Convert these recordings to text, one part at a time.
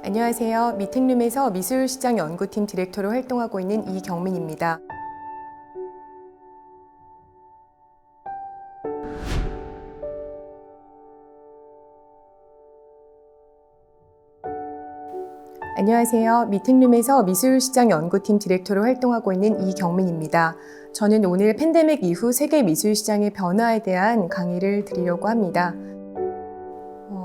안녕하세요. 미팅룸에서 미술시장 연구팀 디렉터로 활동하고 있는 이경민입니다. 안녕하세요. 미팅룸에서 미술시장 연구팀 디렉터로 활동하고 있는 이경민입니다. 저는 오늘 팬데믹 이후 세계 미술시장의 변화에 대한 강의를 드리려고 합니다.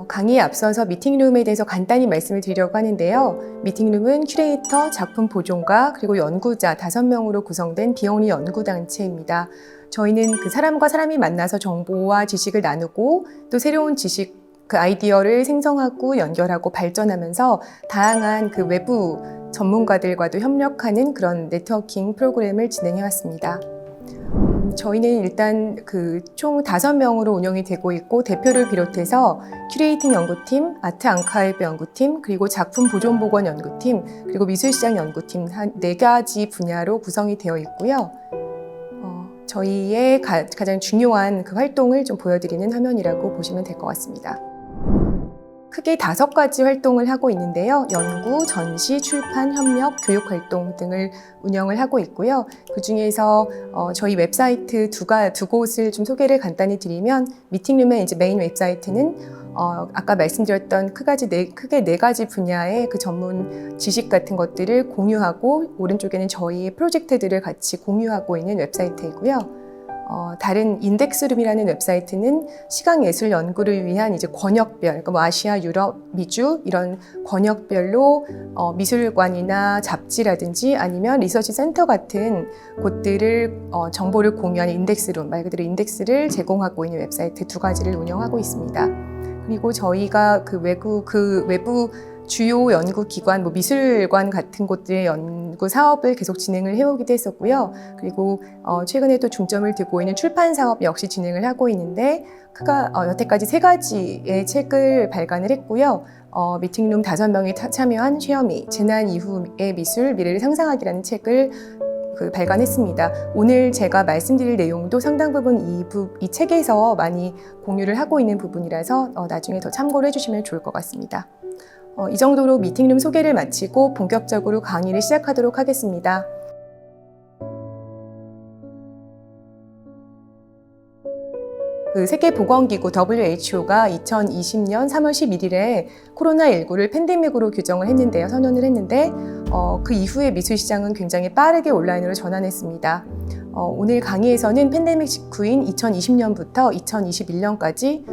강의에 앞서서 미팅룸에 대해서 간단히 말씀을 드리려고 하는데요. 미팅룸은 큐레이터, 작품 보존가, 그리고 연구자 5명으로 구성된 비영리 연구단체입니다. 저희는 그 사람과 사람이 만나서 정보와 지식을 나누고 또 새로운 지식, 그 아이디어를 생성하고 연결하고 발전하면서 다양한 그 외부 전문가들과도 협력하는 그런 네트워킹 프로그램을 진행해왔습니다. 저희는 일단 총 5명으로 운영이 되고 있고 대표를 비롯해서 큐레이팅 연구팀, 아트 앙카이브 연구팀, 그리고 작품 보존 보건 연구팀, 그리고 미술시장 연구팀 한 4가지 분야로 구성이 되어 있고요. 저희의 가장 중요한 그 활동을 좀 보여드리는 화면이라고 보시면 될 것 같습니다. 크게 5가지 활동을 하고 있는데요. 연구, 전시, 출판, 협력, 교육 활동 등을 운영을 하고 있고요. 그 중에서 저희 웹사이트 두 곳을 좀 소개를 간단히 드리면, 미팅룸의 이제 메인 웹사이트는 아까 말씀드렸던 크게 4가지 분야의 그 전문 지식 같은 것들을 공유하고, 오른쪽에는 저희의 프로젝트들을 같이 공유하고 있는 웹사이트이고요. 다른 인덱스룸이라는 웹사이트는 시각예술 연구를 위한 이제 권역별, 그러니까 뭐 아시아, 유럽, 미주 이런 권역별로 미술관이나 잡지라든지 아니면 리서치 센터 같은 곳들을 정보를 공유하는 인덱스룸, 말 그대로 인덱스를 제공하고 있는 웹사이트 2가지를 운영하고 있습니다. 그리고 저희가 외부 주요 연구기관, 미술관 같은 곳들의 연구 사업을 계속 진행을 해오기도 했었고요. 그리고 최근에 또 중점을 두고 있는 출판 사업 역시 진행을 하고 있는데, 여태까지 3가지의 책을 발간을 했고요. 미팅룸 5명이 참여한 쉐어미, 재난 이후의 미술, 미래를 상상하기라는 책을 발간했습니다. 오늘 제가 말씀드릴 내용도 상당 부분 이 책에서 많이 공유를 하고 있는 부분이라서 나중에 더 참고를 해주시면 좋을 것 같습니다. 이 정도로 미팅룸 소개를 마치고 본격적으로 강의를 시작하도록 하겠습니다. 세계보건기구 WHO가 2020년 3월 11일에 코로나19를 팬데믹으로 규정을 했는데요. 선언을 했는데 그 이후에 미술시장은 굉장히 빠르게 온라인으로 전환했습니다. 오늘 강의에서는 팬데믹 직후인 2020년부터 2021년까지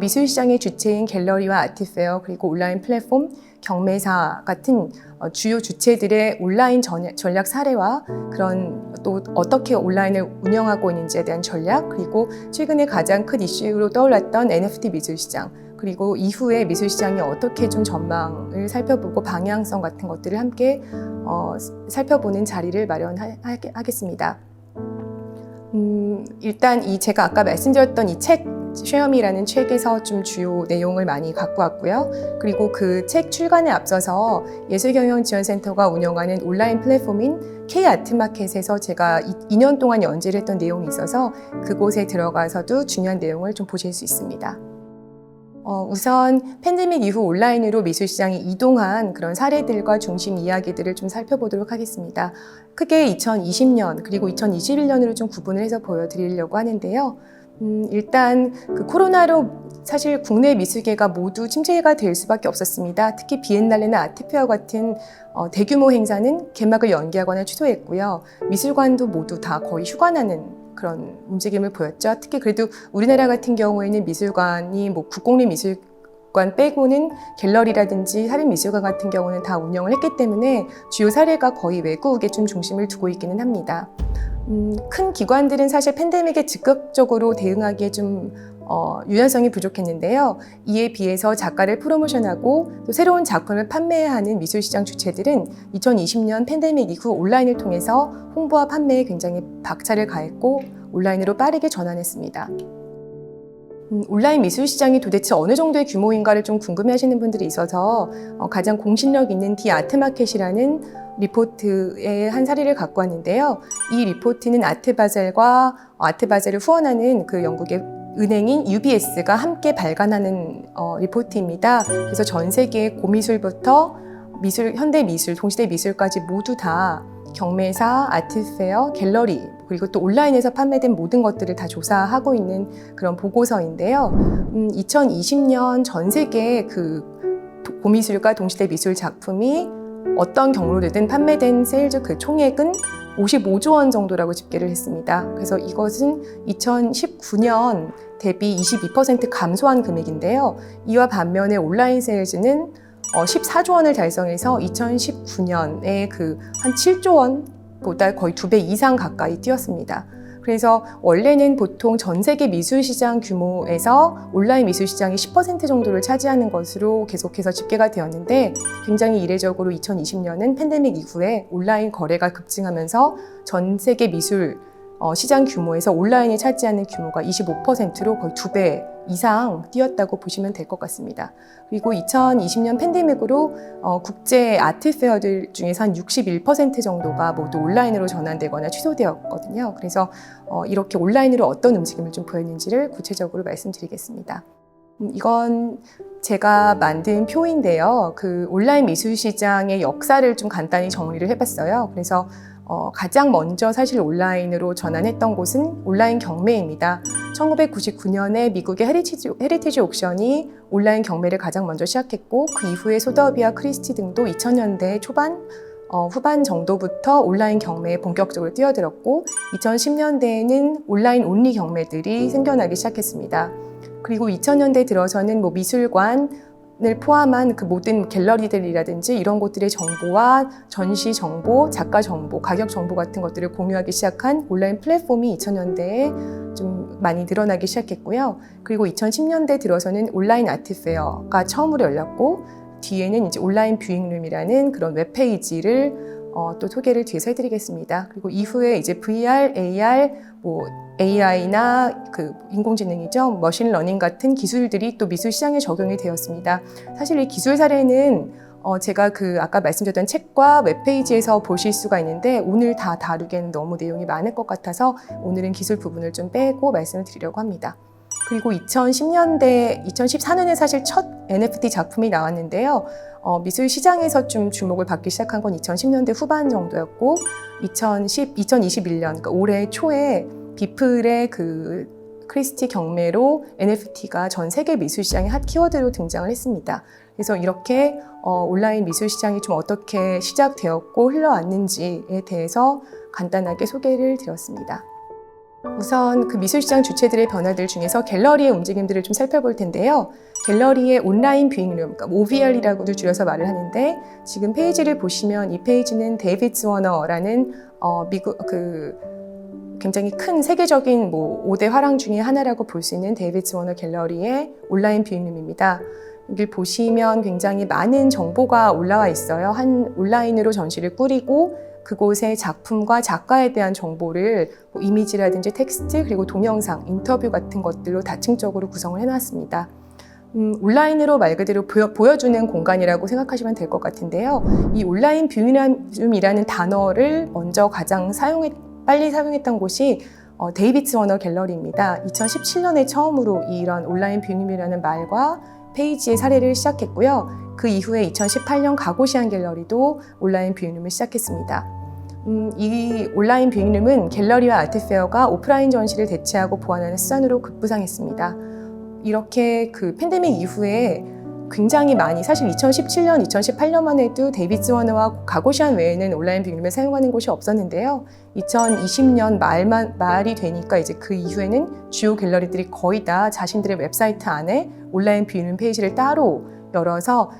미술시장의 주체인 갤러리와 아트페어, 그리고 온라인 플랫폼, 경매사 같은 주요 주체들의 온라인 전략 사례와 또 어떻게 온라인을 운영하고 있는지에 대한 전략, 그리고 최근에 가장 큰 이슈로 떠올랐던 NFT 미술시장, 그리고 이후에 미술시장이 어떻게 좀 전망을 살펴보고 방향성 같은 것들을 함께 살펴보는 자리를 마련하겠습니다. 일단 제가 아까 말씀드렸던 이 책, 쉐어미라는 책에서 좀 주요 내용을 많이 갖고 왔고요. 그리고 그 책 출간에 앞서서 예술경영지원센터가 운영하는 온라인 플랫폼인 K-아트마켓에서 제가 2년 동안 연재를 했던 내용이 있어서 그곳에 들어가서도 중요한 내용을 좀 보실 수 있습니다. 우선 팬데믹 이후 온라인으로 미술시장이 이동한 그런 사례들과 중심 이야기들을 좀 살펴보도록 하겠습니다. 크게 2020년 그리고 2021년으로 좀 구분을 해서 보여드리려고 하는데요. 일단 코로나로 사실 국내 미술계가 모두 침체가 될 수밖에 없었습니다. 특히 비엔날레나 아트페어 같은 대규모 행사는 개막을 연기하거나 취소했고요. 미술관도 모두 다 거의 휴관하는 그런 움직임을 보였죠. 특히 그래도 우리나라 같은 경우에는 미술관이 국공립미술관 빼고는 갤러리라든지 사립미술관 같은 경우는 다 운영을 했기 때문에 주요 사례가 거의 외국에 좀 중심을 두고 있기는 합니다. 큰 기관들은 사실 팬데믹에 즉각적으로 대응하기에 좀 유연성이 부족했는데요. 이에 비해서 작가를 프로모션하고 또 새로운 작품을 판매하는 미술시장 주체들은 2020년 팬데믹 이후 온라인을 통해서 홍보와 판매에 굉장히 박차를 가했고 온라인으로 빠르게 전환했습니다. 온라인 미술시장이 도대체 어느 정도의 규모인가를 좀 궁금해하시는 분들이 있어서 가장 공신력 있는 디 아트마켓이라는 리포트의 한 사례를 갖고 왔는데요. 이 리포트는 아트바젤을 후원하는 그 영국의 은행인 UBS가 함께 발간하는 리포트입니다. 그래서 전 세계 고미술부터 미술, 현대 미술, 동시대 미술까지 모두 다 경매사, 아트페어, 갤러리, 그리고 또 온라인에서 판매된 모든 것들을 다 조사하고 있는 그런 보고서인데요. 2020년 전 세계 그 고미술과 동시대 미술 작품이 어떤 경로로든 판매된 세일즈 그 총액은 55조 원 정도라고 집계를 했습니다. 그래서 이것은 2019년 대비 22% 감소한 금액인데요. 이와 반면에 온라인 세일즈는 14조 원을 달성해서 2019년에 그 한 7조 원보다 거의 2배 이상 가까이 뛰었습니다. 그래서 원래는 보통 전 세계 미술 시장 규모에서 온라인 미술 시장이 10% 정도를 차지하는 것으로 계속해서 집계가 되었는데 굉장히 이례적으로 2020년은 팬데믹 이후에 온라인 거래가 급증하면서 전 세계 미술 시장 규모에서 온라인이 차지하는 규모가 25%로 거의 2배 이상 뛰었다고 보시면 될 것 같습니다. 그리고 2020년 팬데믹으로 국제 아트 페어들 중에서 한 61% 정도가 모두 온라인으로 전환되거나 취소되었거든요. 그래서 이렇게 온라인으로 어떤 움직임을 좀 보였는지를 구체적으로 말씀드리겠습니다. 이건 제가 만든 표인데요. 그 온라인 미술 시장의 역사를 좀 간단히 정리를 해봤어요. 그래서 가장 먼저 사실 온라인으로 전환했던 곳은 온라인 경매입니다. 1999년에 미국의 헤리티지 옥션이 온라인 경매를 가장 먼저 시작했고 그 이후에 소더비와 크리스티 등도 2000년대 초반 후반 정도부터 온라인 경매에 본격적으로 뛰어들었고 2010년대에는 온라인 온리 경매들이 생겨나기 시작했습니다. 그리고 2000년대 들어서는 미술관을 포함한 그 모든 갤러리들이라든지 이런 곳들의 정보와 전시 정보, 작가 정보, 가격 정보 같은 것들을 공유하기 시작한 온라인 플랫폼이 2000년대에 좀 많이 늘어나기 시작했고요. 그리고 2010년대 들어서는 온라인 아트페어가 처음으로 열렸고 뒤에는 이제 온라인 뷰잉룸이라는 그런 웹페이지를 또 소개를 뒤에서 해드리겠습니다. 그리고 이후에 이제 VR, AR, AI나 그 인공지능이죠, 머신러닝 같은 기술들이 또 미술 시장에 적용이 되었습니다. 사실 이 기술 사례는 제가 그 아까 말씀드렸던 책과 웹페이지에서 보실 수가 있는데 오늘 다 다루기에는 너무 내용이 많을 것 같아서 오늘은 기술 부분을 좀 빼고 말씀을 드리려고 합니다. 그리고 2014년에 사실 첫 NFT 작품이 나왔는데요. 미술 시장에서 좀 주목을 받기 시작한 건 2010년대 후반 정도였고 2021년, 그러니까 올해 초에 비플의 그 크리스티 경매로 NFT가 전 세계 미술 시장의 핫 키워드로 등장을 했습니다. 그래서 이렇게 온라인 미술 시장이 좀 어떻게 시작되었고 흘러왔는지에 대해서 간단하게 소개를 드렸습니다. 우선 그 미술시장 주체들의 변화들 중에서 갤러리의 움직임들을 좀 살펴볼 텐데요. 갤러리의 온라인 뷰잉룸, 그러니까 OVR이라고도 줄여서 말을 하는데 지금 페이지를 보시면 이 페이지는 데이비드 워너라는 미국 굉장히 큰 세계적인 5대 화랑 중에 하나라고 볼 수 있는 데이비드 워너 갤러리의 온라인 뷰잉룸입니다. 여기 보시면 굉장히 많은 정보가 올라와 있어요. 한 온라인으로 전시를 꾸리고 그곳의 작품과 작가에 대한 정보를 이미지라든지 텍스트 그리고 동영상, 인터뷰 같은 것들로 다층적으로 구성을 해놨습니다. 온라인으로 말 그대로 보여주는 공간이라고 생각하시면 될 것 같은데요. 이 온라인 뷰잉룸이라는 단어를 먼저 가장 빨리 사용했던 곳이 데이비드 워너 갤러리입니다. 2017년에 처음으로 이런 온라인 뷰잉룸이라는 말과 페이지의 사례를 시작했고요. 그 이후에 2018년 가고시안 갤러리도 온라인 뷰잉룸을 시작했습니다. 이 온라인 뷰잉룸은 갤러리와 아트페어가 오프라인 전시를 대체하고 보완하는 수단으로 급부상했습니다. 이렇게 그 팬데믹 이후에 굉장히 많이, 사실 2017년, 2018년만 해도 데이비드 워너와 가고시안 외에는 온라인 뷰잉룸을 사용하는 곳이 없었는데요. 2020년 말이 되니까 이제 그 이후에는 주요 갤러리들이 거의 다 자신들의 웹사이트 안에 온라인 뷰잉룸 페이지를 따로 열어서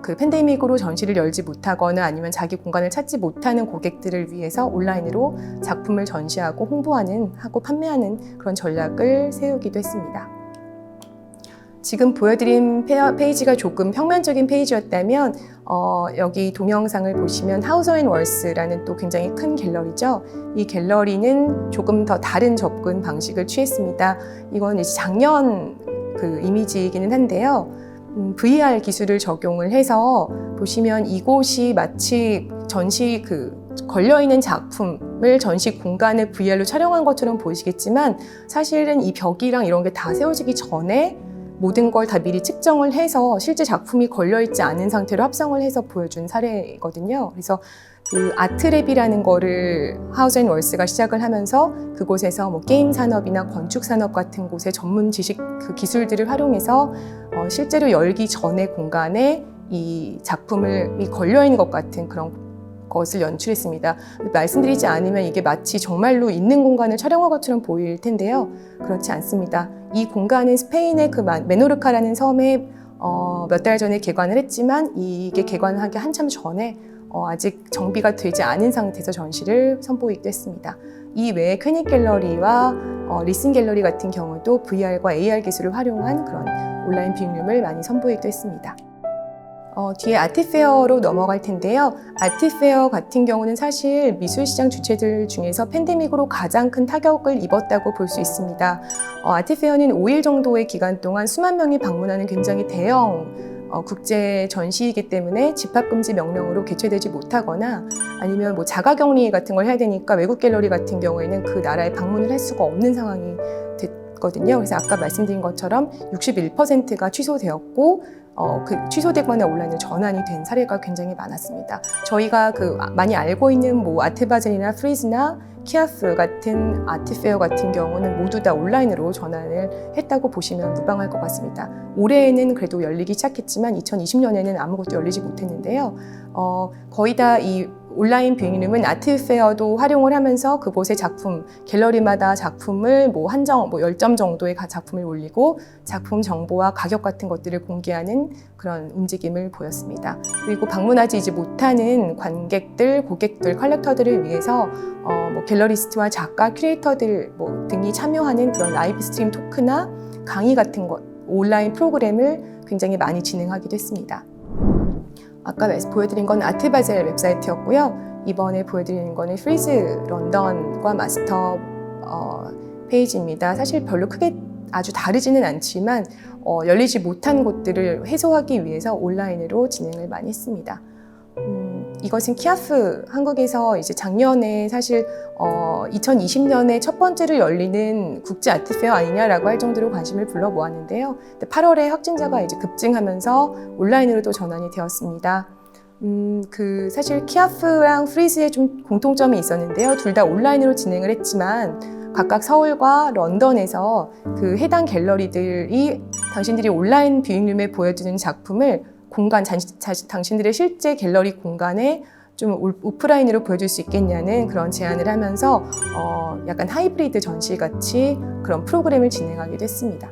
그 팬데믹으로 전시를 열지 못하거나 아니면 자기 공간을 찾지 못하는 고객들을 위해서 온라인으로 작품을 전시하고 하고 판매하는 그런 전략을 세우기도 했습니다. 지금 보여드린 페이지가 조금 평면적인 페이지였다면 여기 동영상을 보시면 하우서 앤 월스라는 또 굉장히 큰 갤러리죠. 이 갤러리는 조금 더 다른 접근 방식을 취했습니다. 이건 이제 작년 그 이미지이기는 한데요. VR 기술을 적용을 해서 보시면 이곳이 마치 전시 걸려있는 작품을 전시 공간을 VR로 촬영한 것처럼 보이시겠지만 사실은 이 벽이랑 이런 게 다 세워지기 전에 모든 걸 다 미리 측정을 해서 실제 작품이 걸려있지 않은 상태로 합성을 해서 보여준 사례거든요. 그래서 그 아트랩이라는 거를 하우스앤월스가 시작을 하면서 그곳에서 뭐 게임 산업이나 건축 산업 같은 곳의 전문 지식 그 기술들을 활용해서 실제로 열기 전의 공간에 이 작품이 걸려있는 것 같은 그런 것을 연출했습니다. 말씀드리지 않으면 이게 마치 정말로 있는 공간을 촬영한 것처럼 보일 텐데요. 그렇지 않습니다. 이 공간은 스페인의 그 메노르카라는 섬에 몇 달 전에 개관을 했지만 이게 개관하기 한참 전에 아직 정비가 되지 않은 상태에서 전시를 선보이기도 했습니다. 이 외에 퀘닉 갤러리와 리슨 갤러리 같은 경우도 VR과 AR 기술을 활용한 그런 온라인 뷰잉룸을 많이 선보이기도 했습니다. 뒤에 아트페어로 넘어갈 텐데요. 아트페어 같은 경우는 사실 미술시장 주체들 중에서 팬데믹으로 가장 큰 타격을 입었다고 볼 수 있습니다. 아트페어는 5일 정도의 기간 동안 수만 명이 방문하는 굉장히 대형 국제 전시이기 때문에 집합금지 명령으로 개최되지 못하거나 아니면 뭐 자가격리 같은 걸 해야 되니까 외국 갤러리 같은 경우에는 그 나라에 방문을 할 수가 없는 상황이 됐거든요. 그래서 아까 말씀드린 것처럼 61%가 취소되었고 그 취소되거나 온라인으로 전환이 된 사례가 굉장히 많았습니다. 저희가 많이 알고 있는 뭐 아트바젤이나 프리즈나 키아프 같은 아트페어 같은 경우는 모두 다 온라인으로 전환을 했다고 보시면 무방할 것 같습니다. 올해에는 그래도 열리기 시작했지만 2020년에는 아무것도 열리지 못했는데요. 거의 다 이 온라인 뷰잉룸은 아트페어도 활용을 하면서 그곳의 작품, 갤러리마다 작품을 뭐 한정, 10점 정도의 작품을 올리고 작품 정보와 가격 같은 것들을 공개하는 그런 움직임을 보였습니다. 그리고 방문하지 못하는 관객들, 고객들, 컬렉터들을 위해서 뭐 갤러리스트와 작가, 큐레이터들 등이 참여하는 그런 라이브 스트림 토크나 강의 같은 것, 온라인 프로그램을 굉장히 많이 진행하기도 했습니다. 아까 보여드린 건 아트바젤 웹사이트였고요. 이번에 보여드리는 거는 프리즈 런던과 마스터 페이지입니다. 사실 별로 크게 아주 다르지는 않지만 열리지 못한 곳들을 해소하기 위해서 온라인으로 진행을 많이 했습니다. 이것은 키아프, 한국에서 이제 작년에 사실 2020년에 첫 번째로 열리는 국제 아트페어 아니냐라고 할 정도로 관심을 불러모았는데요. 8월에 확진자가 이제 급증하면서 온라인으로도 전환이 되었습니다. 사실 키아프랑 프리즈에 좀 공통점이 있었는데요. 둘 다 온라인으로 진행을 했지만 각각 서울과 런던에서 그 해당 갤러리들이 당신들이 온라인 뷰잉룸에 보여주는 작품을 당신들의 실제 갤러리 공간에 좀 오프라인으로 보여줄 수 있겠냐는 그런 제안을 하면서 약간 하이브리드 전시같이 그런 프로그램을 진행하기도 했습니다.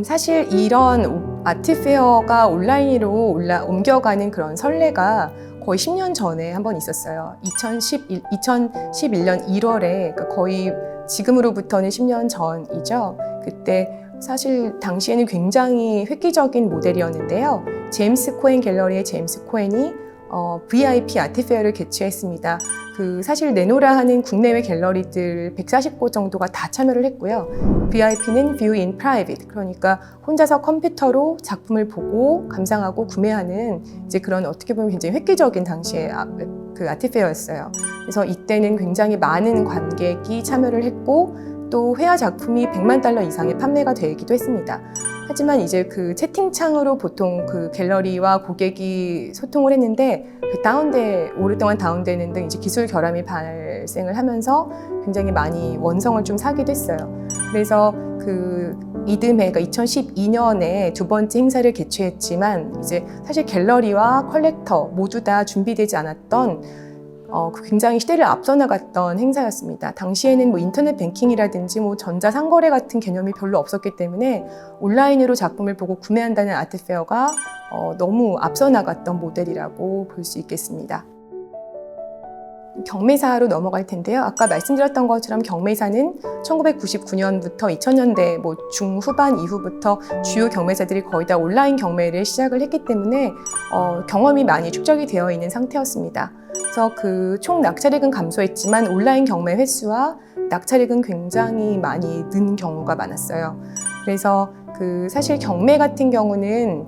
사실 이런 아트페어가 온라인으로 옮겨가는 그런 선례가 거의 10년 전에 한번 있었어요. 2011년 1월에 그러니까 거의 지금으로부터는 10년 전이죠. 그때 사실 당시에는 굉장히 획기적인 모델이었는데요. 제임스 코엔 갤러리의 제임스 코엔이 VIP 아트페어를 개최했습니다. 사실 내노라 하는 국내외 갤러리들 140곳 정도가 다 참여를 했고요. VIP는 View in Private, 그러니까 혼자서 컴퓨터로 작품을 보고 감상하고 구매하는 이제 그런 어떻게 보면 굉장히 획기적인 당시의 그 아트페어였어요. 그래서 이때는 굉장히 많은 관객이 참여를 했고 또 회화 작품이 100만 달러 이상의 판매가 되기도 했습니다. 하지만 이제 그 채팅창으로 보통 그 갤러리와 고객이 소통을 했는데 오랫동안 다운되는 등 이제 기술 결함이 발생을 하면서 굉장히 많이 원성을 좀 사기도 했어요. 그래서 이듬해, 그러니까 2012년에 두 번째 행사를 개최했지만 이제 사실 갤러리와 컬렉터 모두 다 준비되지 않았던 굉장히 시대를 앞서 나갔던 행사였습니다. 당시에는 뭐 인터넷 뱅킹이라든지 뭐 전자상거래 같은 개념이 별로 없었기 때문에 온라인으로 작품을 보고 구매한다는 아트페어가 너무 앞서 나갔던 모델이라고 볼 수 있겠습니다. 경매사로 넘어갈 텐데요. 아까 말씀드렸던 것처럼 경매사는 1999년부터 2000년대 중후반 이후부터 주요 경매사들이 거의 다 온라인 경매를 시작을 했기 때문에 경험이 많이 축적이 되어 있는 상태였습니다. 그래서 총 낙찰액은 감소했지만 온라인 경매 횟수와 낙찰액은 굉장히 많이 는 경우가 많았어요. 그래서 사실 경매 같은 경우는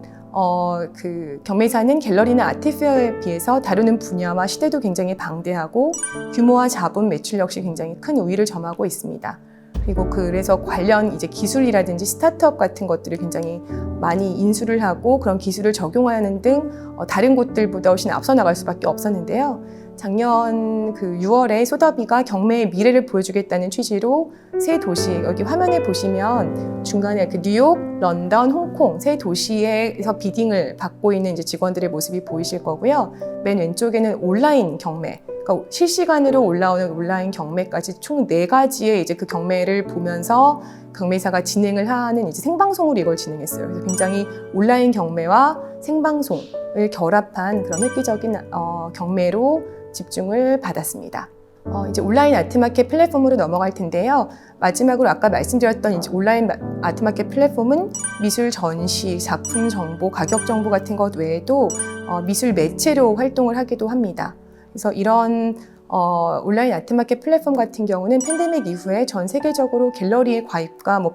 경매사는 갤러리나 아트페어에 비해서 다루는 분야와 시대도 굉장히 방대하고 규모와 자본, 매출 역시 굉장히 큰 우위를 점하고 있습니다. 그리고 그래서 관련 이제 기술이라든지 스타트업 같은 것들을 굉장히 많이 인수를 하고 그런 기술을 적용하는 등 다른 곳들보다 훨씬 앞서 나갈 수밖에 없었는데요. 작년 그 6월에 소더비가 경매의 미래를 보여주겠다는 취지로 세 도시, 여기 화면에 보시면 중간에 그 뉴욕, 런던, 홍콩 세 도시에서 비딩을 받고 있는 이제 직원들의 모습이 보이실 거고요. 맨 왼쪽에는 온라인 경매, 그러니까 실시간으로 올라오는 온라인 경매까지 총 4가지의 이제 그 경매를 보면서 경매사가 진행을 하는 이제 생방송으로 이걸 진행했어요. 그래서 굉장히 온라인 경매와 생방송을 결합한 그런 획기적인 경매로 집중을 받았습니다. 이제 온라인 아트마켓 플랫폼으로 넘어갈 텐데요. 마지막으로 아까 말씀드렸던 이제 온라인 아트마켓 플랫폼은 미술 전시, 작품 정보, 가격 정보 같은 것 외에도 미술 매체로 활동을 하기도 합니다. 그래서 이런 온라인 아트마켓 플랫폼 같은 경우는 팬데믹 이후에 전 세계적으로 갤러리의 가입과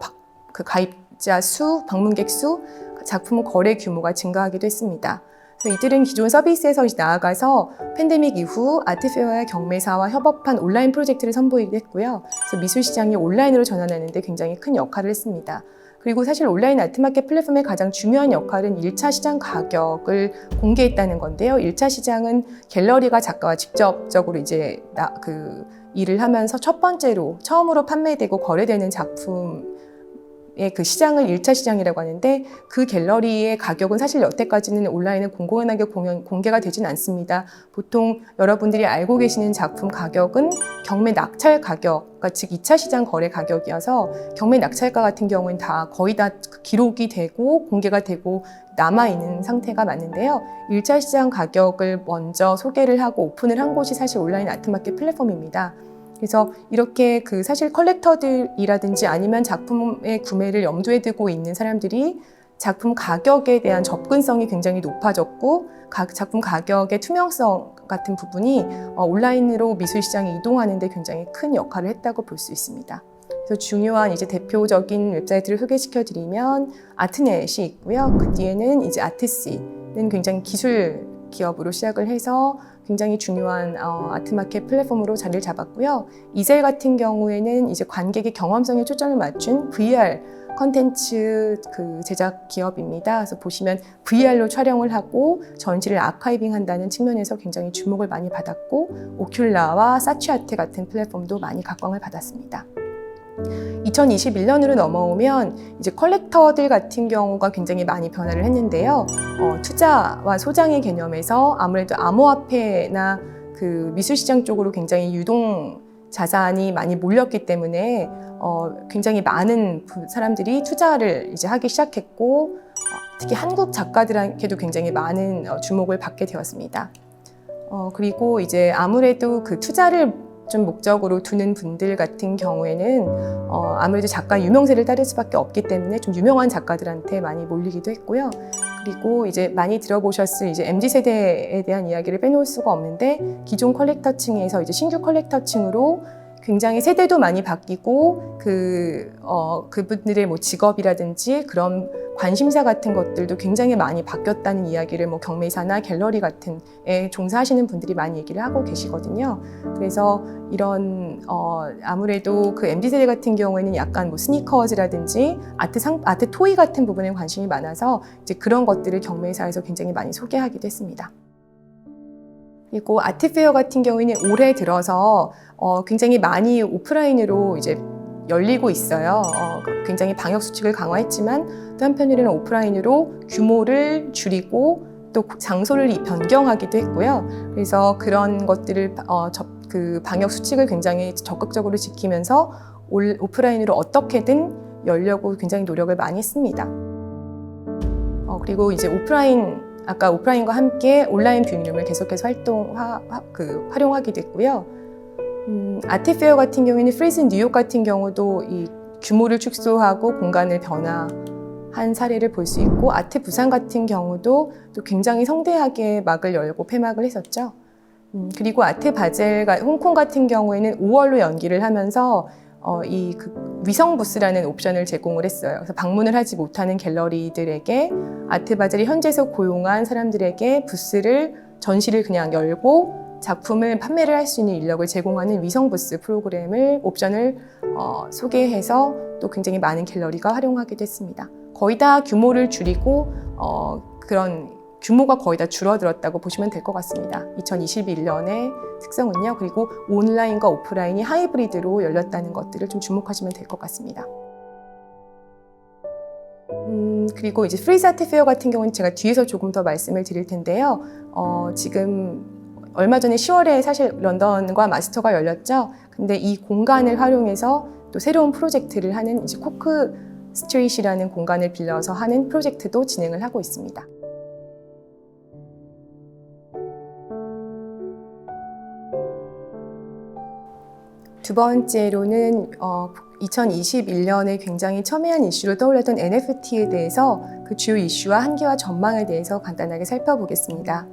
그 가입자 수, 방문객 수, 작품 거래 규모가 증가하기도 했습니다. 그래서 이들은 기존 서비스에서 나아가서 팬데믹 이후 아트페어와 경매사와 협업한 온라인 프로젝트를 선보이기도 했고요. 그래서 미술 시장이 온라인으로 전환하는 데 굉장히 큰 역할을 했습니다. 그리고 사실 온라인 아트마켓 플랫폼의 가장 중요한 역할은 1차 시장 가격을 공개했다는 건데요. 1차 시장은 갤러리가 작가와 직접적으로 이제 일을 하면서 첫 번째로 처음으로 판매되고 거래되는 작품의 그 시장을 1차 시장이라고 하는데 그 갤러리의 가격은 사실 여태까지는 온라인에 공공연하게 공개가 되진 않습니다. 보통 여러분들이 알고 계시는 작품 가격은 경매 낙찰 가격, 즉 2차 시장 거래 가격이어서 경매 낙찰가 같은 경우는 거의 다 기록이 되고 공개가 되고 남아있는 상태가 맞는데요. 1차 시장 가격을 먼저 소개를 하고 오픈을 한 곳이 사실 온라인 아트마켓 플랫폼입니다. 그래서 이렇게 그 사실 컬렉터들이라든지 아니면 작품의 구매를 염두에 두고 있는 사람들이 작품 가격에 대한 접근성이 굉장히 높아졌고 작품 가격의 투명성 같은 부분이 온라인으로 미술 시장에 이동하는 데 굉장히 큰 역할을 했다고 볼 수 있습니다. 그래서 중요한 이제 대표적인 웹사이트를 소개시켜 드리면 아트넷이 있고요. 그 뒤에는 이제 아트씨는 굉장히 기술 기업으로 시작을 해서 굉장히 중요한 아트마켓 플랫폼으로 자리를 잡았고요. 이젤 같은 경우에는 이제 관객의 경험성에 초점을 맞춘 VR 컨텐츠 그 제작 기업입니다. 그래서 보시면 VR로 촬영을 하고 전시를 아카이빙 한다는 측면에서 굉장히 주목을 많이 받았고 오큘라와 사치아트 같은 플랫폼도 많이 각광을 받았습니다. 2021년으로 넘어오면 이제 컬렉터들 같은 경우가 굉장히 많이 변화를 했는데요. 투자와 소장의 개념에서 아무래도 암호화폐나 그 미술시장 쪽으로 굉장히 유동 자산이 많이 몰렸기 때문에 굉장히 많은 사람들이 투자를 이제 하기 시작했고 특히 한국 작가들에게도 굉장히 많은 주목을 받게 되었습니다. 그리고 이제 아무래도 그 투자를 좀 목적으로 두는 분들 같은 경우에는 아무래도 작가 유명세를 따를 수밖에 없기 때문에 좀 유명한 작가들한테 많이 몰리기도 했고요. 그리고 이제 많이 들어보셨을 이제 MZ세대에 대한 이야기를 빼놓을 수가 없는데 기존 컬렉터층에서 이제 신규 컬렉터층으로 굉장히 세대도 많이 바뀌고 그분들의 뭐 직업이라든지 그런 관심사 같은 것들도 굉장히 많이 바뀌었다는 이야기를 뭐 경매사나 갤러리 같은 에 종사하시는 분들이 많이 얘기를 하고 계시거든요. 그래서 이런 아무래도 그 MZ세대 같은 경우에는 약간 뭐 스니커즈라든지 아트 토이 같은 부분에 관심이 많아서 이제 그런 것들을 경매사에서 굉장히 많이 소개하기도 했습니다. 그리고 아트페어 같은 경우에는 올해 들어서 굉장히 많이 오프라인으로 이제 열리고 있어요. 굉장히 방역 수칙을 강화했지만 또 한편으로는 오프라인으로 규모를 줄이고 또 장소를 변경하기도 했고요. 그래서 그런 것들을 그 방역 수칙을 굉장히 적극적으로 지키면서 오프라인으로 어떻게든 열려고 굉장히 노력을 많이 했습니다. 그리고 이제 아까 오프라인과 함께 온라인 뷰잉룸을 계속해서 활용하기도 했고요. 아트페어 같은 경우에는 프리즌 뉴욕 같은 경우도 이 규모를 축소하고 공간을 변화한 사례를 볼 수 있고 아트 부산 같은 경우도 또 굉장히 성대하게 막을 열고 폐막을 했었죠. 그리고 아트 바젤 홍콩 같은 경우에는 5월로 연기를 하면서 그 위성 부스라는 옵션을 제공을 했어요. 그래서 방문을 하지 못하는 갤러리들에게 아트 바젤이 현지에서 고용한 사람들에게 전시를 그냥 열고 작품을 판매를 할 수 있는 인력을 제공하는 위성 부스 옵션을 소개해서 또 굉장히 많은 갤러리가 활용하게 됐습니다. 거의 다 규모를 줄이고 그런 규모가 거의 다 줄어들었다고 보시면 될 것 같습니다. 2021년의 특성은요. 그리고 온라인과 오프라인이 하이브리드로 열렸다는 것들을 좀 주목하시면 될 것 같습니다. 그리고 이제 프리즈 아트 페어 같은 경우는 제가 뒤에서 조금 더 말씀을 드릴 텐데요. 지금 얼마 전에 10월에 사실 런던과 마스터가 열렸죠. 근데 이 공간을 활용해서 또 새로운 프로젝트를 하는 이제 코크 스트리트이라는 공간을 빌려서 하는 프로젝트도 진행을 하고 있습니다. 두 번째로는 2021년에 굉장히 첨예한 이슈로 떠올랐던 NFT에 대해서 그 주요 이슈와 한계와 전망에 대해서 간단하게 살펴보겠습니다.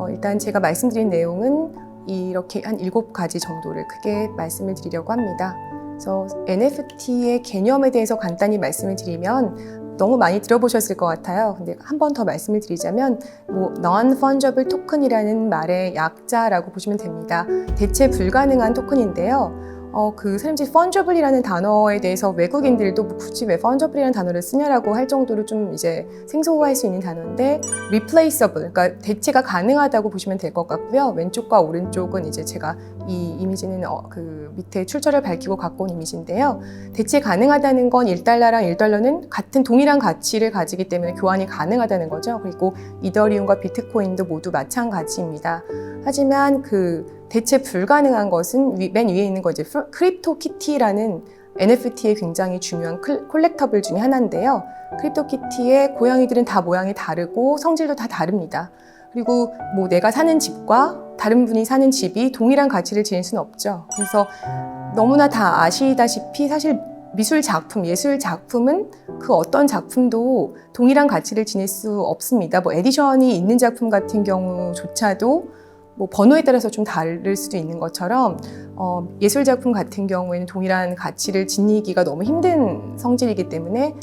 일단 제가 말씀드린 내용은 이렇게 한 7가지 정도를 크게 말씀을 드리려고 합니다. 그래서 NFT의 개념에 대해서 간단히 말씀을 드리면 너무 많이 들어보셨을 것 같아요. 근데 한 번 더 말씀을 드리자면 Non-Fungible Token이라는 말의 약자라고 보시면 됩니다. 대체 불가능한 토큰인데요. 그 사람들이 fungible이라는 단어에 대해서 외국인들도 굳이 왜 fungible이라는 단어를 쓰냐라고 할 정도로 좀 이제 생소할 수 있는 단어인데 replaceable, 그러니까 대체가 가능하다고 보시면 될 것 같고요. 왼쪽과 오른쪽은 이제 제가 이 이미지는 그 밑에 출처를 밝히고 갖고 온 이미지인데요. 대체 가능하다는 건 1달러랑 1달러는 같은 동일한 가치를 가지기 때문에 교환이 가능하다는 거죠. 그리고 이더리움과 비트코인도 모두 마찬가지입니다. 하지만 그 대체 불가능한 것은 맨 위에 있는 거 이제 크립토키티라는 NFT의 굉장히 중요한 콜렉터블 중에 하나인데요. 크립토키티의 고양이들은 다 모양이 다르고 성질도 다 다릅니다. 그리고 내가 사는 집과 다른 분이 사는 집이 동일한 가치를 지닐 수는 없죠. 그래서 너무나 다 아시다시피 사실 미술 작품, 예술 작품은 그 어떤 작품도 동일한 가치를 지닐 수 없습니다. 에디션이 있는 작품 같은 경우조차도 번호에 따라서 좀 다를 수도 있는 것처럼 예술 작품 같은 경우에는 동일한 가치를 지니기가 너무 힘든 성질이기 때문에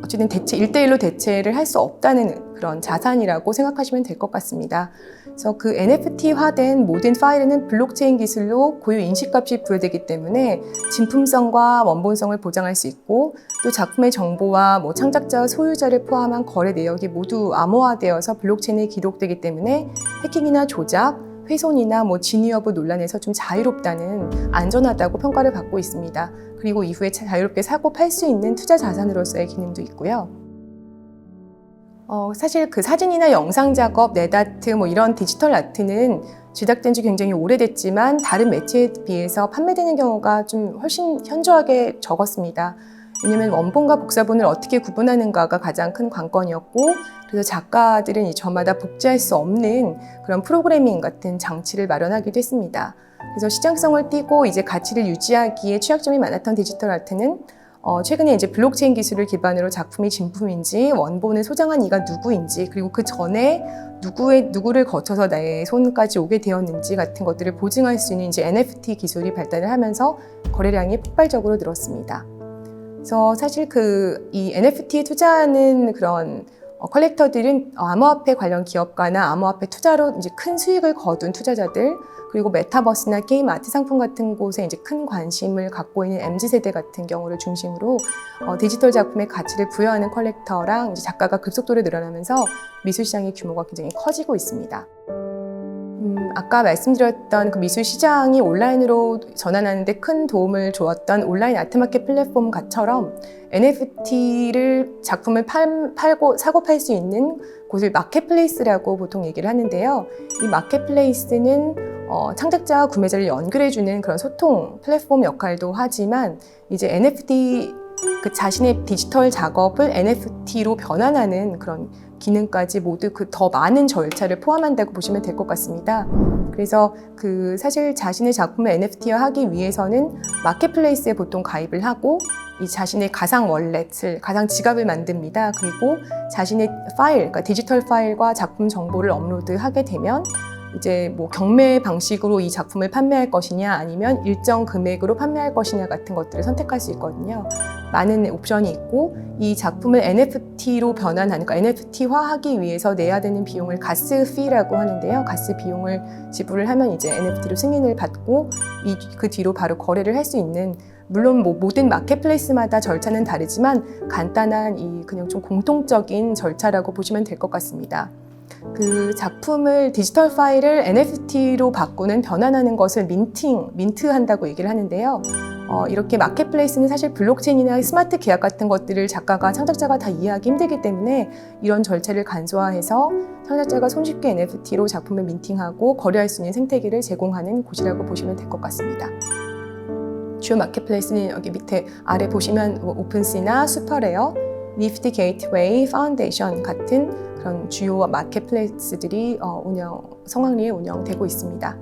어쨌든 1대1로 대체를 할 수 없다는 그런 자산이라고 생각하시면 될 것 같습니다. 그래서 그 NFT화된 모든 파일에는 블록체인 기술로 고유 인식값이 부여되기 때문에 진품성과 원본성을 보장할 수 있고 또 작품의 정보와 창작자와 소유자를 포함한 거래 내역이 모두 암호화되어서 블록체인에 기록되기 때문에 해킹이나 조작, 훼손이나 진위 여부 논란에서 좀 자유롭다는 안전하다고 평가를 받고 있습니다. 그리고 이후에 자유롭게 사고 팔 수 있는 투자 자산으로서의 기능도 있고요. 사실 그 사진이나 영상 작업, 넷아트 이런 디지털 아트는 제작된 지 굉장히 오래됐지만 다른 매체에 비해서 판매되는 경우가 좀 훨씬 현저하게 적었습니다. 왜냐하면 원본과 복사본을 어떻게 구분하는가가 가장 큰 관건이었고 그래서 작가들은 저마다 복제할 수 없는 그런 프로그래밍 같은 장치를 마련하기도 했습니다. 그래서 시장성을 띠고 이제 가치를 유지하기에 취약점이 많았던 디지털 아트는 최근에 이제 블록체인 기술을 기반으로 작품이 진품인지 원본을 소장한 이가 누구인지 그리고 그 전에 누구를 거쳐서 내 손까지 오게 되었는지 같은 것들을 보증할 수 있는 이제 NFT 기술이 발달을 하면서 거래량이 폭발적으로 늘었습니다. 그래서 사실 이 NFT에 투자하는 그런 컬렉터들은 암호화폐 관련 기업가나 암호화폐 투자로 이제 큰 수익을 거둔 투자자들 그리고 메타버스나 게임 아트 상품 같은 곳에 이제 큰 관심을 갖고 있는 MZ세대 같은 경우를 중심으로 디지털 작품의 가치를 부여하는 컬렉터랑 이제 작가가 급속도로 늘어나면서 미술 시장의 규모가 굉장히 커지고 있습니다. 아까 말씀드렸던 그 미술 시장이 온라인으로 전환하는 데 큰 도움을 주었던 온라인 아트마켓 플랫폼처럼 NFT를 작품을 사고 팔 수 있는 곳을 마켓플레이스라고 보통 얘기를 하는데요. 이 마켓플레이스는 창작자와 구매자를 연결해주는 그런 소통 플랫폼 역할도 하지만 이제 NFT 그 자신의 디지털 작업을 NFT로 변환하는 그런 기능까지 모두 그 더 많은 절차를 포함한다고 보시면 될 것 같습니다. 그래서 그 사실 자신의 작품을 NFT화하기 위해서는 마켓플레이스에 보통 가입을 하고 이 자신의 가상 월렛을, 가상 지갑을 만듭니다. 그리고 자신의 파일, 그러니까 디지털 파일과 작품 정보를 업로드하게 되면 이제 경매 방식으로 이 작품을 판매할 것이냐 아니면 일정 금액으로 판매할 것이냐 같은 것들을 선택할 수 있거든요. 많은 옵션이 있고 이 작품을 NFT로 변환하는, 그러니까 NFT화하기 위해서 내야 되는 비용을 가스 피라고 하는데요. 가스 비용을 지불을 하면 이제 NFT로 승인을 받고 그 뒤로 바로 거래를 할 수 있는, 물론 뭐 모든 마켓플레이스마다 절차는 다르지만 간단한 그냥 좀 공통적인 절차라고 보시면 될 것 같습니다. 그 작품을 디지털 파일을 NFT로 바꾸는, 변환하는 것을 민트한다고 얘기를 하는데요. 이렇게 마켓플레이스는 사실 블록체인이나 스마트 계약 같은 것들을 창작자가 다 이해하기 힘들기 때문에 이런 절차를 간소화해서 창작자가 손쉽게 NFT로 작품을 민팅하고 거래할 수 있는 생태계를 제공하는 곳이라고 보시면 될 것 같습니다. 주요 마켓플레이스는 여기 밑에 아래 보시면 오픈시나 슈퍼레어, 니프티 게이트웨이, 파운데이션 같은 그런 주요 마켓플레이스들이 성황리에 운영되고 있습니다.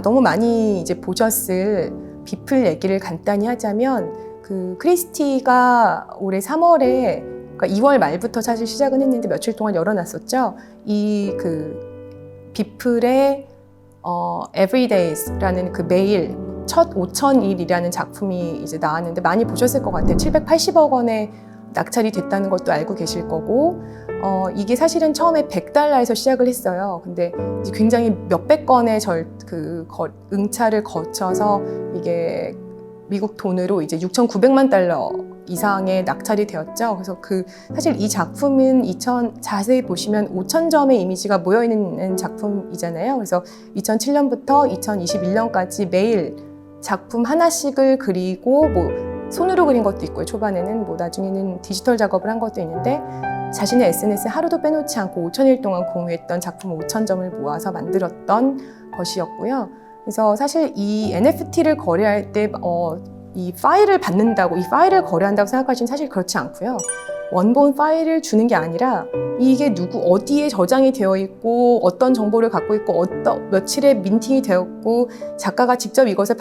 너무 많이 이제 보셨을 비플 얘기를 간단히 하자면, 그 크리스티가 올해 3월에, 그러니까 2월 말부터 사실 시작은 했는데 며칠 동안 열어놨었죠. 그 비플의 Everydays라는 그 매일 첫 5,000일이라는 작품이 이제 나왔는데 많이 보셨을 것 같아요. 780억 원에 낙찰이 됐다는 것도 알고 계실 거고, 이게 사실은 처음에 $100에서 시작을 했어요. 근데 이제 굉장히 몇백 건의 응찰을 거쳐서 이게 미국 돈으로 이제 $6,900만 이상의 낙찰이 되었죠. 그래서 사실 이 작품은 자세히 보시면 5,000점의 이미지가 모여있는 작품이잖아요. 그래서 2007년부터 2021년까지 매일 작품 하나씩을 그리고 손으로 그린 것도 있고요. 초반에는 나중에는 디지털 작업을 한 것도 있는데, 자신의 SNS에 하루도 빼놓지 않고 5,000일 동안 공유했던 작품 5,000점을 모아서 만들었던 것이었고요. 그래서 사실 이 NFT를 거래할 때 이 파일을 받는다고, 이 파일을 거래한다고 생각하시면 사실 그렇지 않고요. 원본 파일을 주는 게 아니라 이게 어디에 저장이 되어 있고 어떤 정보를 갖고 있고 며칠에 민팅이 되었고 작가가 직접 이것을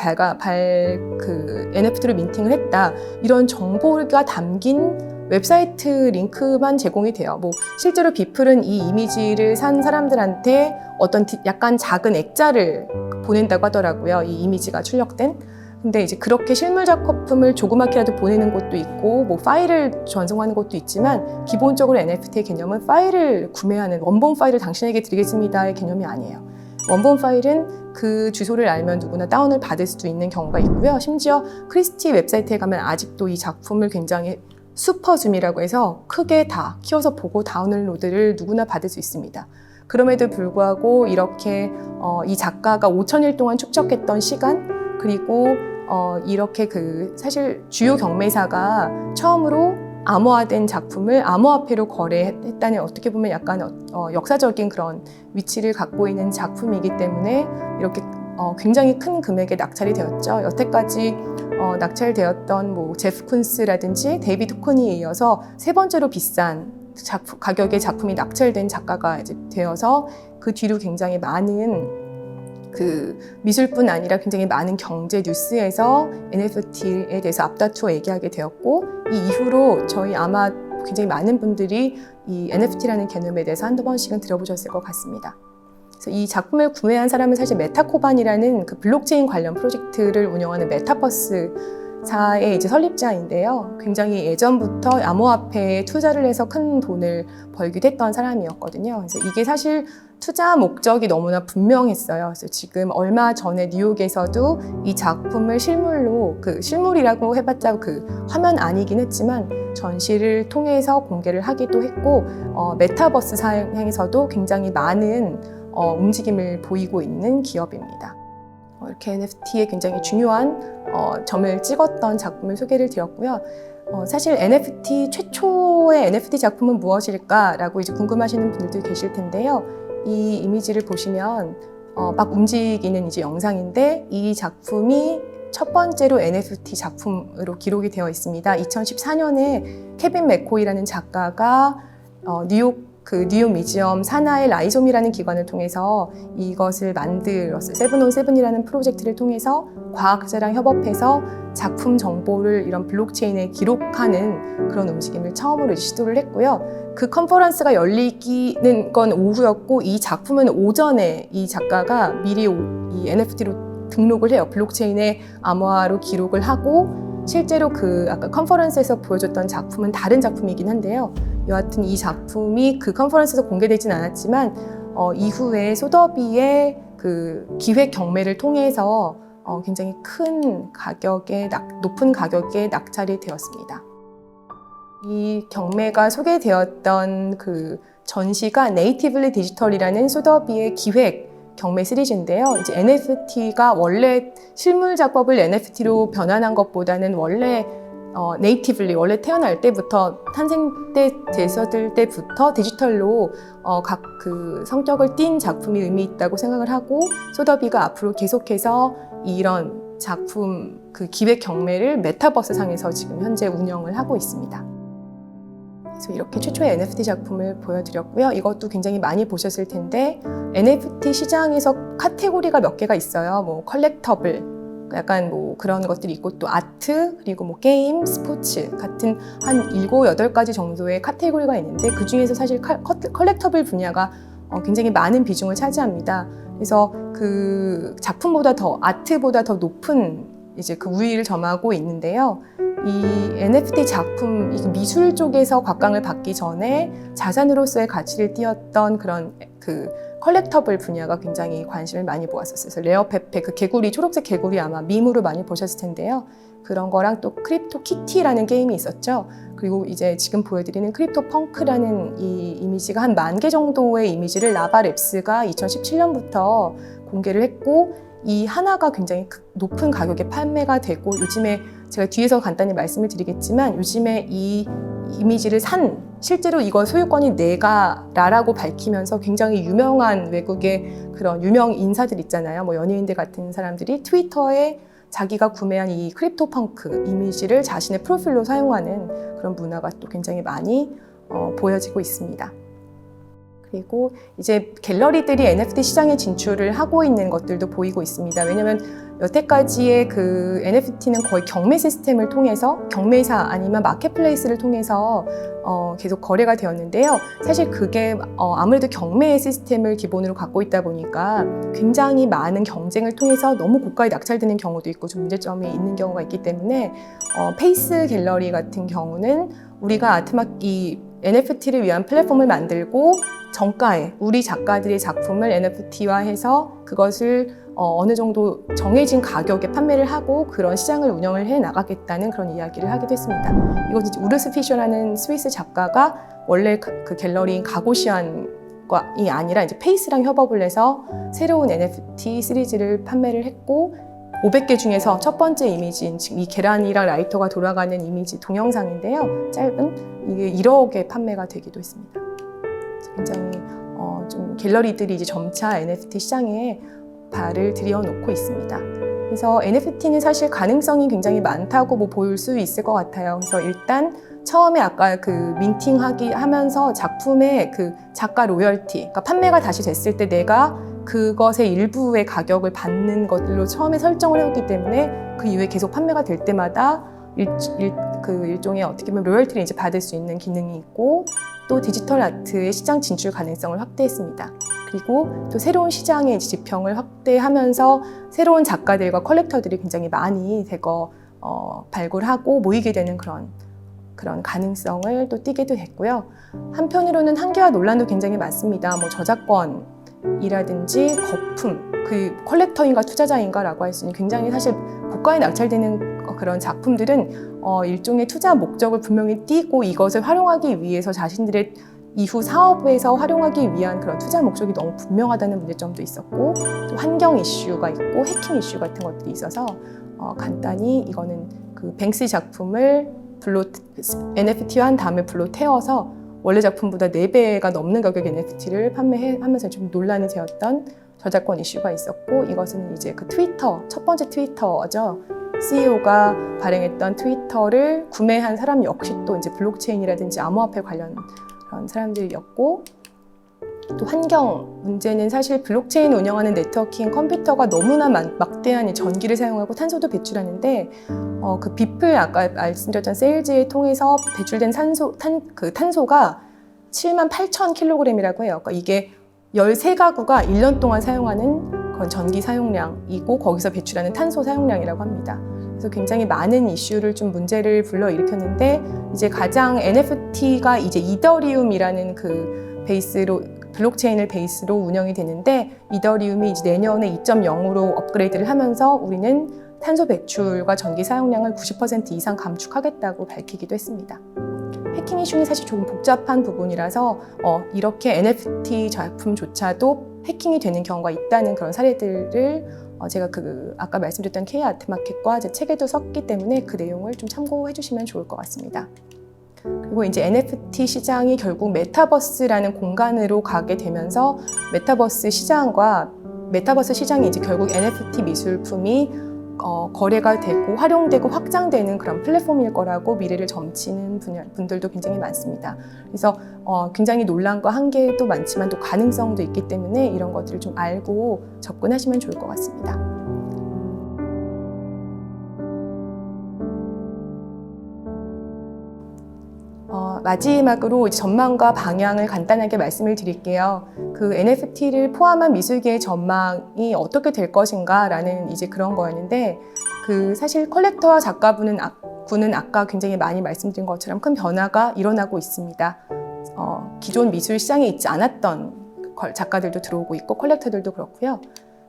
NFT로 민팅을 했다, 이런 정보가 담긴 웹사이트 링크만 제공이 돼요. 실제로 비플은 이 이미지를 산 사람들한테 어떤 약간 작은 액자를 보낸다고 하더라고요. 이 이미지가 출력된. 근데 이제 그렇게 실물 작품을 조그맣게라도 보내는 곳도 있고 파일을 전송하는 곳도 있지만, 기본적으로 NFT의 개념은 파일을 구매하는, 원본 파일을 당신에게 드리겠습니다의 개념이 아니에요. 원본 파일은 그 주소를 알면 누구나 다운을 받을 수도 있는 경우가 있고요. 심지어 크리스티 웹사이트에 가면 아직도 이 작품을 굉장히 슈퍼줌이라고 해서 크게 다 키워서 보고 다운로드를 누구나 받을 수 있습니다. 그럼에도 불구하고 이렇게 이 작가가 5,000일 동안 축적했던 시간, 그리고 이렇게 사실 주요 경매사가 처음으로 암호화된 작품을 암호화폐로 거래했다는, 어떻게 보면 약간 역사적인 그런 위치를 갖고 있는 작품이기 때문에 이렇게 굉장히 큰 금액에 낙찰이 되었죠. 여태까지 낙찰되었던 제프 쿤스라든지 데이비드 코니에 이어서 세 번째로 비싼 가격의 작품이 낙찰된 작가가 이제 되어서 그 뒤로 굉장히 많은 미술뿐 아니라 굉장히 많은 경제 뉴스에서 NFT에 대해서 앞다투어 얘기하게 되었고, 이 이후로 저희 아마 굉장히 많은 분들이 이 NFT라는 개념에 대해서 한두 번씩은 들어보셨을 것 같습니다. 그래서 이 작품을 구매한 사람은 사실 메타코반이라는 그 블록체인 관련 프로젝트를 운영하는 메타버스사의 이제 설립자인데요. 굉장히 예전부터 암호화폐에 투자를 해서 큰 돈을 벌기도 했던 사람이었거든요. 그래서 이게 사실 투자 목적이 너무나 분명했어요. 그래서 지금 얼마 전에 뉴욕에서도 이 작품을 실물이라고 해봤자 화면 아니긴 했지만 전시를 통해서 공개를 하기도 했고, 메타버스 상에서도 굉장히 많은 움직임을 보이고 있는 기업입니다. 이렇게 NFT에 굉장히 중요한 점을 찍었던 작품을 소개를 드렸고요. 사실 최초의 NFT 작품은 무엇일까라고 이제 궁금하시는 분들도 계실 텐데요. 이 이미지를 보시면 막 움직이는 이제 영상인데, 이 작품이 첫 번째로 NFT 작품으로 기록이 되어 있습니다. 2014년에 케빈 맥코이라는 작가가 뉴욕 뮤지엄 산하의 라이솜이라는 기관을 통해서 이것을 만들었어요. 7on7이라는 프로젝트를 통해서 과학자랑 협업해서 작품 정보를 이런 블록체인에 기록하는 그런 움직임을 처음으로 시도를 했고요. 그 컨퍼런스가 열리는 건 오후였고, 이 작품은 오전에 이 작가가 미리 이 NFT로 등록을 해요. 블록체인에 암호화로 기록을 하고 실제로 그 아까 컨퍼런스에서 보여줬던 작품은 다른 작품이긴 한데요. 여하튼 이 작품이 그 컨퍼런스에서 공개되진 않았지만 이후에 소더비의 그 기획 경매를 통해서 굉장히 큰 가격에 높은 가격에 낙찰이 되었습니다. 이 경매가 소개되었던 그 전시가 네이티블리 디지털이라는 소더비의 기획 경매 시리즈인데요. 이제 NFT가 원래 실물 작법을 NFT로 변환한 것보다는 원래 네이티블리 원래 태어날 때부터 탄생 때 됐었을 때부터 디지털로 각 그 성격을 띈 작품이 의미 있다고 생각을 하고 소더비가 앞으로 계속해서 이런 작품 그 기획 경매를 메타버스 상에서 지금 현재 운영을 하고 있습니다. 그래서 이렇게 최초의 NFT 작품을 보여드렸고요. 이것도 굉장히 많이 보셨을 텐데 NFT 시장에서 카테고리가 몇 개가 있어요. 뭐 컬렉터블, 약간 뭐 그런 것들이 있고 또 아트, 그리고 뭐 게임, 스포츠 같은 한 7, 8가지 정도의 카테고리가 있는데 그 중에서 사실 컬렉터블 분야가 굉장히 많은 비중을 차지합니다. 그래서 그 작품보다 더 아트보다 더 높은 이제 그 우위를 점하고 있는데요. 이 NFT 작품, 이 미술 쪽에서 곽강을 받기 전에 자산으로서의 가치를 띄었던 그런 그 컬렉터블 분야가 굉장히 관심을 많이 모았었어요. 그래서 레어페페, 그 개구리, 초록색 개구리 아마 밈으로 많이 보셨을 텐데요. 그런 거랑 또 크립토 키티라는 게임이 있었죠. 그리고 이제 지금 보여드리는 크립토 펑크라는 이 이미지가 한 10,000개 정도의 이미지를 라바랩스가 2017년부터 공개를 했고 이 하나가 굉장히 높은 가격에 판매가 되고 요즘에 제가 뒤에서 간단히 말씀을 드리겠지만 요즘에 이 이미지를 실제로 이거 소유권이 내가 라고 밝히면서 굉장히 유명한 외국의 그런 유명 인사들 있잖아요. 뭐 연예인들 같은 사람들이 트위터에 자기가 구매한 이 크립토 펑크 이미지를 자신의 프로필로 사용하는 그런 문화가 또 굉장히 많이 보여지고 있습니다. 그리고 이제 갤러리들이 NFT 시장에 진출을 하고 있는 것들도 보이고 있습니다. 왜냐하면 여태까지의 그 NFT는 거의 경매 시스템을 통해서 경매사 아니면 마켓플레이스를 통해서 계속 거래가 되었는데요. 사실 그게 아무래도 경매 시스템을 기본으로 갖고 있다 보니까 굉장히 많은 경쟁을 통해서 너무 고가에 낙찰되는 경우도 있고 좀 문제점이 있는 경우가 있기 때문에 페이스 갤러리 같은 경우는 우리가 이 NFT를 위한 플랫폼을 만들고 정가에 우리 작가들의 작품을 NFT화해서 그것을 어느 정도 정해진 가격에 판매를 하고 그런 시장을 운영을 해 나가겠다는 그런 이야기를 하기도 했습니다. 이것은 우르스 피셔라는 스위스 작가가 원래 그 갤러리인 가고시안이 아니라 이제 페이스랑 협업을 해서 새로운 NFT 시리즈를 판매를 했고 500개 중에서 첫 번째 이미지인 지금 이 계란이랑 라이터가 돌아가는 이미지 동영상인데요. 짧은 이게 1억에 판매가 되기도 했습니다. 굉장히 좀 갤러리들이 이제 점차 NFT 시장에 발을 들여놓고 있습니다. 그래서 NFT는 사실 가능성이 굉장히 많다고 볼 수 있을 것 같아요. 그래서 일단 처음에 아까 그 민팅하기 하면서 작품의 그 작가 로열티, 그러니까 판매가 다시 됐을 때 내가 그것의 일부의 가격을 받는 것들로 처음에 설정을 해왔기 때문에 그 이후에 계속 판매가 될 때마다 일종의 어떻게 보면 로열티를 이제 받을 수 있는 기능이 있고 또 디지털 아트의 시장 진출 가능성을 확대했습니다. 그리고 또 새로운 시장의 지평을 확대하면서 새로운 작가들과 컬렉터들이 굉장히 많이 발굴하고 모이게 되는 그런 가능성을 또 띠게도 됐고요. 한편으로는 한계와 논란도 굉장히 많습니다. 뭐 저작권이라든지 거품, 그 컬렉터인가 투자자인가라고 할 수 있는 굉장히 사실 고가에 낙찰되는 그런 작품들은 일종의 투자 목적을 분명히 띠고 이것을 활용하기 위해서 자신들의 이후 사업에서 활용하기 위한 그런 투자 목적이 너무 분명하다는 문제점도 있었고 또 환경 이슈가 있고 해킹 이슈 같은 것들이 있어서 간단히 이거는 그 뱅스 작품을 NFT화한 다음에 불로 태워서 원래 작품보다 4배가 넘는 가격의 NFT를 판매하면서 좀 논란이 되었던 저작권 이슈가 있었고 이것은 이제 그 트위터, 첫 번째 트위터죠. CEO가 발행했던 트위터를 구매한 사람 역시 또 이제 블록체인이라든지 암호화폐 관련 그런 사람들이었고 또 환경 문제는 사실 블록체인 운영하는 네트워킹 컴퓨터가 너무나 막대한 전기를 사용하고 탄소도 배출하는데 그 비플 아까 말씀드렸던 세일즈에 통해서 배출된 탄소가 78,000kg이라고 해요. 그러니까 이게 13가구가 1년 동안 사용하는 그런 전기 사용량이고 거기서 배출하는 탄소 사용량이라고 합니다. 그래서 굉장히 많은 이슈를 좀 문제를 불러일으켰는데 이제 가장 NFT가 이제 이더리움이라는 그 베이스로 블록체인을 베이스로 운영이 되는데 이더리움이 이제 내년에 2.0으로 업그레이드를 하면서 우리는 탄소 배출과 전기 사용량을 90% 이상 감축하겠다고 밝히기도 했습니다. 해킹 이슈는 사실 조금 복잡한 부분이라서 이렇게 NFT 작품조차도 해킹이 되는 경우가 있다는 그런 사례들을 제가 아까 말씀드렸던 K 아트마켓과 제 책에도 썼기 때문에 그 내용을 좀 참고해 주시면 좋을 것 같습니다. 그리고 이제 NFT 시장이 결국 메타버스라는 공간으로 가게 되면서 메타버스 시장이 이제 결국 NFT 미술품이 거래가 되고 활용되고 확장되는 그런 플랫폼일 거라고 미래를 점치는 분들도 굉장히 많습니다. 그래서 굉장히 논란과 한계도 많지만 또 가능성도 있기 때문에 이런 것들을 좀 알고 접근하시면 좋을 것 같습니다. 마지막으로 전망과 방향을 간단하게 말씀을 드릴게요. 그 NFT를 포함한 미술계의 전망이 어떻게 될 것인가라는 이제 그런 거였는데 사실 컬렉터와 작가분은 아까 굉장히 많이 말씀드린 것처럼 큰 변화가 일어나고 있습니다. 기존 미술 시장에 있지 않았던 작가들도 들어오고 있고 컬렉터들도 그렇고요.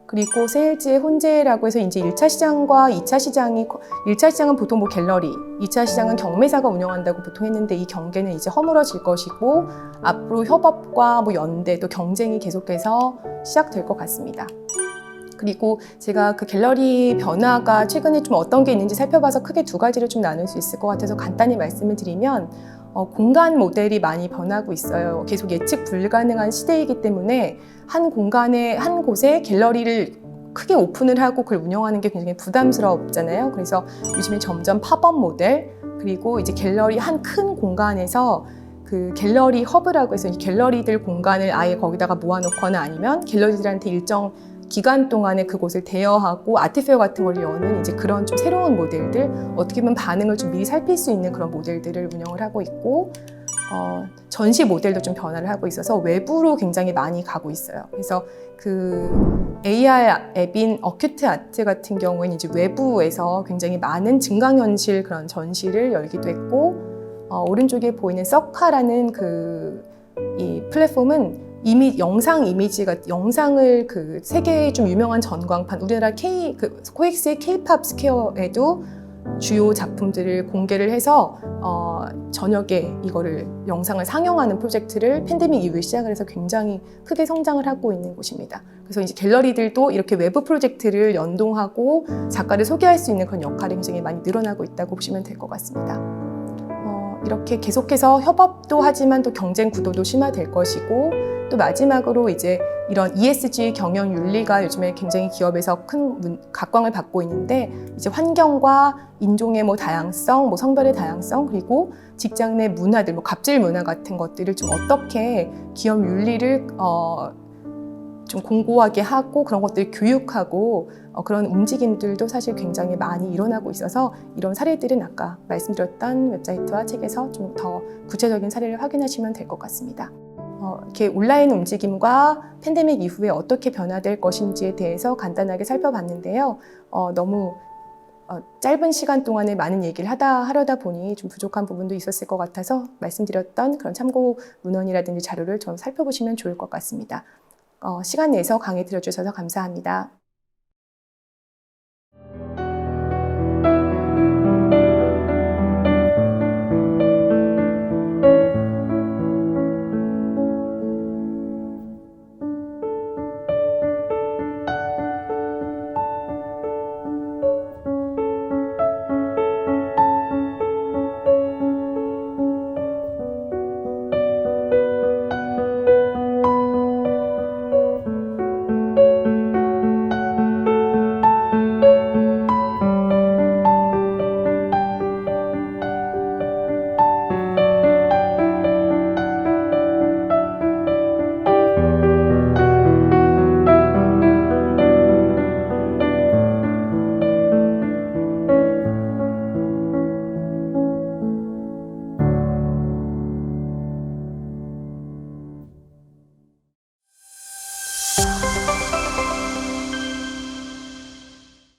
그리고 세일즈의 혼재라고 해서 이제 1차 시장과 2차 시장이 1차 시장은 보통 뭐 갤러리, 2차 시장은 경매사가 운영한다고 보통 했는데 이 경계는 이제 허물어질 것이고 앞으로 협업과 뭐 연대 또 경쟁이 계속해서 시작될 것 같습니다. 그리고 제가 그 갤러리 변화가 최근에 좀 어떤 게 있는지 살펴봐서 크게 두 가지를 좀 나눌 수 있을 것 같아서 간단히 말씀을 드리면 공간 모델이 많이 변하고 있어요. 계속 예측 불가능한 시대이기 때문에 한 곳에 갤러리를 크게 오픈을 하고 그걸 운영하는 게 굉장히 부담스럽잖아요. 그래서 요즘에 점점 팝업 모델 그리고 이제 갤러리 한 큰 공간에서 그 갤러리 허브라고 해서 이 갤러리들 공간을 아예 거기다가 모아놓거나 아니면 갤러리들한테 일정 기간 동안에 그곳을 대여하고 아트페어 같은 걸 여는 이제 그런 좀 새로운 모델들 어떻게 보면 반응을 좀 미리 살필 수 있는 그런 모델들을 운영을 하고 있고 전시 모델도 좀 변화를 하고 있어서 외부로 굉장히 많이 가고 있어요. 그래서 그 AR 앱인 어큐트 아트 같은 경우에는 이제 외부에서 굉장히 많은 증강현실 그런 전시를 열기도 했고 오른쪽에 보이는 서카라는 이 플랫폼은 영상을 그 세계의 좀 유명한 전광판 우리나라 코엑스의 K-팝 스퀘어에도 주요 작품들을 공개를 해서 저녁에 이거를 영상을 상영하는 프로젝트를 팬데믹 이후에 시작을 해서 굉장히 크게 성장을 하고 있는 곳입니다. 그래서 이제 갤러리들도 이렇게 외부 프로젝트를 연동하고 작가를 소개할 수 있는 그런 역할이 굉장히 많이 늘어나고 있다고 보시면 될 것 같습니다. 이렇게 계속해서 협업도 하지만 또 경쟁 구도도 심화될 것이고 또 마지막으로 이제 이런 ESG 경영 윤리가 요즘에 굉장히 기업에서 큰 각광을 받고 있는데 이제 환경과 인종의 뭐 다양성, 뭐 성별의 다양성 그리고 직장 내 문화들, 뭐 갑질 문화 같은 것들을 좀 어떻게 기업 윤리를 좀 공고하게 하고 그런 것들을 교육하고 그런 움직임들도 사실 굉장히 많이 일어나고 있어서 이런 사례들은 아까 말씀드렸던 웹사이트와 책에서 좀 더 구체적인 사례를 확인하시면 될 것 같습니다. 이렇게 온라인 움직임과 팬데믹 이후에 어떻게 변화될 것인지에 대해서 간단하게 살펴봤는데요. 너무 짧은 시간 동안에 많은 얘기를 하려다 보니 좀 부족한 부분도 있었을 것 같아서 말씀드렸던 그런 참고 문헌이라든지 자료를 좀 살펴보시면 좋을 것 같습니다. 시간 내서 강의 들어주셔서 감사합니다.